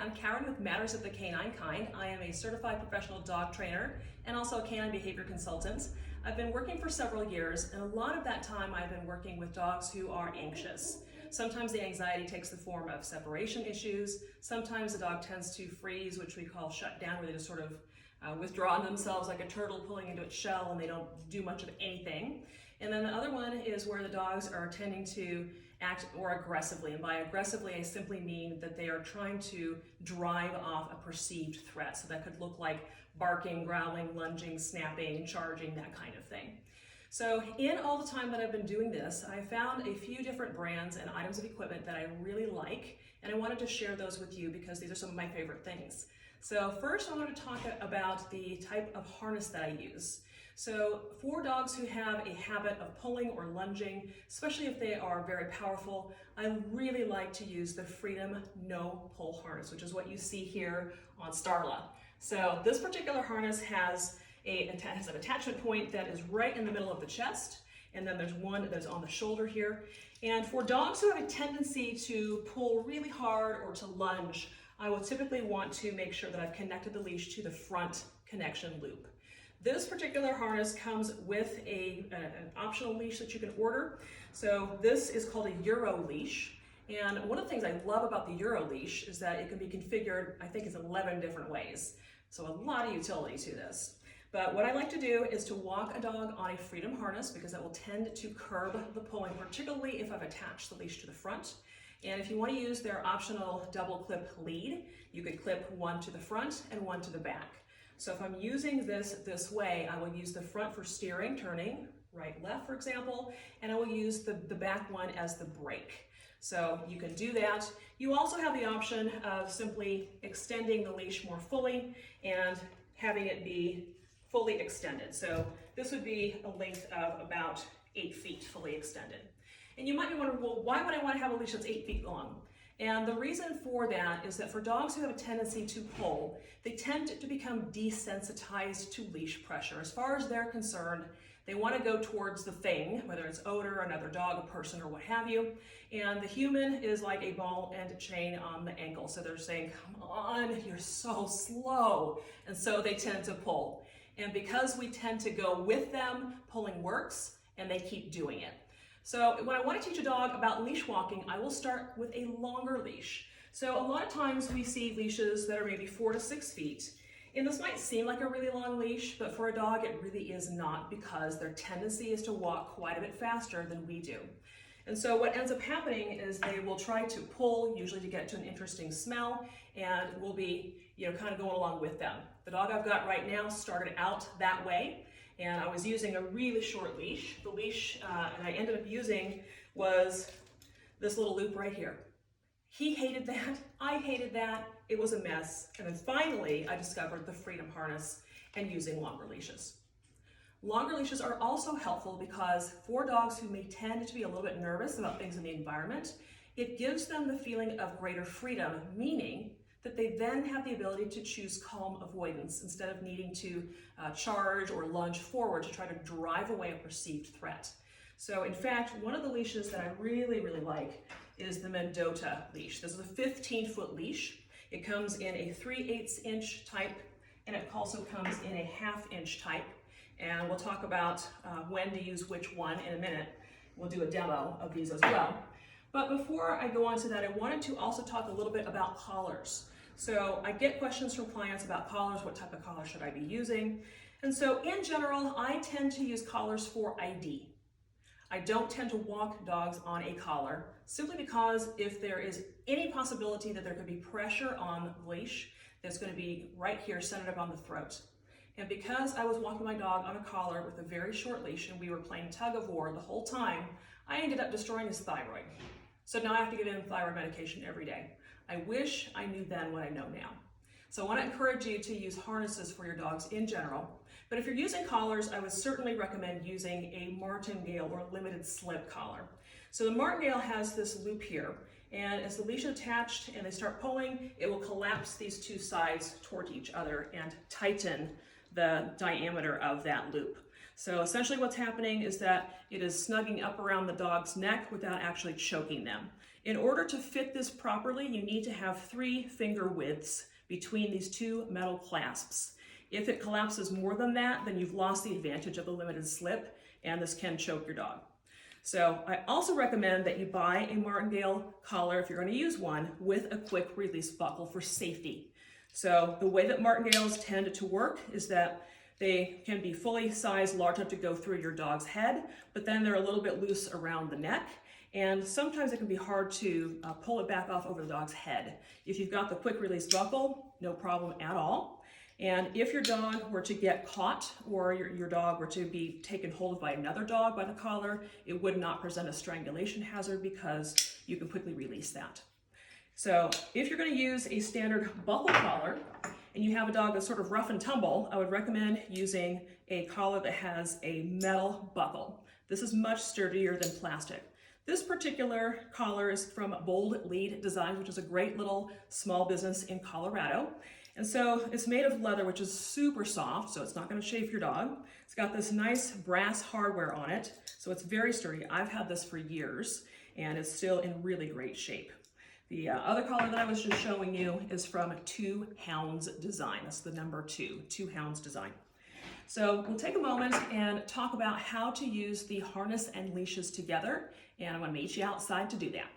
I'm Karen with Matters of the Canine Kind. I am a certified professional dog trainer and also a canine behavior consultant. I've been working for several years, and a lot of that time I've been working with dogs who are anxious. Sometimes the anxiety takes the form of separation issues. Sometimes the dog tends to freeze, which we call shut down, where they just sort of withdraw themselves like a turtle pulling into its shell and they don't do much of anything. And then the other one is where the dogs are tending to act more aggressively. And by aggressively, I simply mean that they are trying to drive off a perceived threat. So that could look like barking, growling, lunging, snapping, charging, that kind of thing. So in all the time that I've been doing this, I found a few different brands and items of equipment that I really like, and I wanted to share those with you because these are some of my favorite things. So first I want to talk about the type of harness that I use. So for dogs who have a habit of pulling or lunging, especially if they are very powerful, I really like to use the Freedom No Pull harness, which is what you see here on Starla. So this particular harness has an attachment point that is right in the middle of the chest, and then there's one that's on the shoulder here. And for dogs who have a tendency to pull really hard or to lunge, I will typically want to make sure that I've connected the leash to the front connection loop. This particular harness comes with an optional leash that you can order. So this is called a Euro leash. And one of the things I love about the Euro leash is that it can be configured, I think it's 11 different ways. So a lot of utility to this. But what I like to do is to walk a dog on a Freedom harness because that will tend to curb the pulling, particularly if I've attached the leash to the front. And if you want to use their optional double clip lead, you could clip one to the front and one to the back. So if I'm using this way, I will use the front for steering, turning, right, left, for example, and I will use the back one as the brake. So you can do that. You also have the option of simply extending the leash more fully and having it be fully extended. So this would be a length of about 8 feet fully extended. And you might be wondering, well, why would I want to have a leash that's 8 feet long? And the reason for that is that for dogs who have a tendency to pull, they tend to become desensitized to leash pressure. As far as they're concerned, they want to go towards the thing, whether it's odor, another dog, a person, or what have you. And the human is like a ball and chain on the ankle. So they're saying, come on, you're so slow. And so they tend to pull. And because we tend to go with them, pulling works, and they keep doing it. So when I want to teach a dog about leash walking, I will start with a longer leash. So a lot of times we see leashes that are maybe 4 to 6 feet. And this might seem like a really long leash, but for a dog it really is not, because their tendency is to walk quite a bit faster than we do. And so what ends up happening is they will try to pull, usually to get to an interesting smell, and we'll be kind of going along with them. The dog I've got right now started out that way. And I was using a really short leash. The leash that I ended up using was this little loop right here. He hated that, I hated that, it was a mess. And then finally, I discovered the Freedom harness and using longer leashes. Longer leashes are also helpful because for dogs who may tend to be a little bit nervous about things in the environment, it gives them the feeling of greater freedom, meaning that they then have the ability to choose calm avoidance instead of needing to charge or lunge forward to try to drive away a perceived threat. So in fact, one of the leashes that I really, really like is the Mendota leash. This is a 15-foot leash. It comes in a 3/8 inch type, and it also comes in a 1/2 inch type. And we'll talk about when to use which one in a minute. We'll do a demo of these as well. But before I go on to that, I wanted to also talk a little bit about collars. So I get questions from clients about collars, what type of collar should I be using? And so in general, I tend to use collars for ID. I don't tend to walk dogs on a collar simply because if there is any possibility that there could be pressure on the leash, that's going to be right here centered up on the throat. And because I was walking my dog on a collar with a very short leash and we were playing tug of war the whole time, I ended up destroying his thyroid. So now I have to give him thyroid medication every day. I wish I knew then what I know now. So I want to encourage you to use harnesses for your dogs in general. But if you're using collars, I would certainly recommend using a Martingale or limited slip collar. So the Martingale has this loop here, and as the leash is attached and they start pulling, it will collapse these two sides toward each other and tighten the diameter of that loop. So essentially what's happening is that it is snugging up around the dog's neck without actually choking them. In order to fit this properly, you need to have 3 finger widths between these 2 metal clasps. If it collapses more than that, then you've lost the advantage of the limited slip, and this can choke your dog. So I also recommend that you buy a Martingale collar, if you're going to use one, with a quick release buckle for safety. So the way that Martingales tend to work is that they can be fully sized, large enough to go through your dog's head, but then they're a little bit loose around the neck, and sometimes it can be hard to pull it back off over the dog's head. If you've got the quick release buckle, no problem at all. And if your dog were to get caught, or your dog were to be taken hold of by another dog by the collar, it would not present a strangulation hazard because you can quickly release that. So if you're going to use a standard buckle collar and you have a dog that's sort of rough and tumble, I would recommend using a collar that has a metal buckle. This is much sturdier than plastic. This particular collar is from Bold Lead Designs, which is a great little small business in Colorado. And so it's made of leather, which is super soft, so it's not going to chafe your dog. It's got this nice brass hardware on it, so it's very sturdy. I've had this for years, and it's still in really great shape. The other collar that I was just showing you is from 2 Hounds Design. That's the number 2 Hounds Design. So we'll take a moment and talk about how to use the harness and leashes together, and I'm going to meet you outside to do that.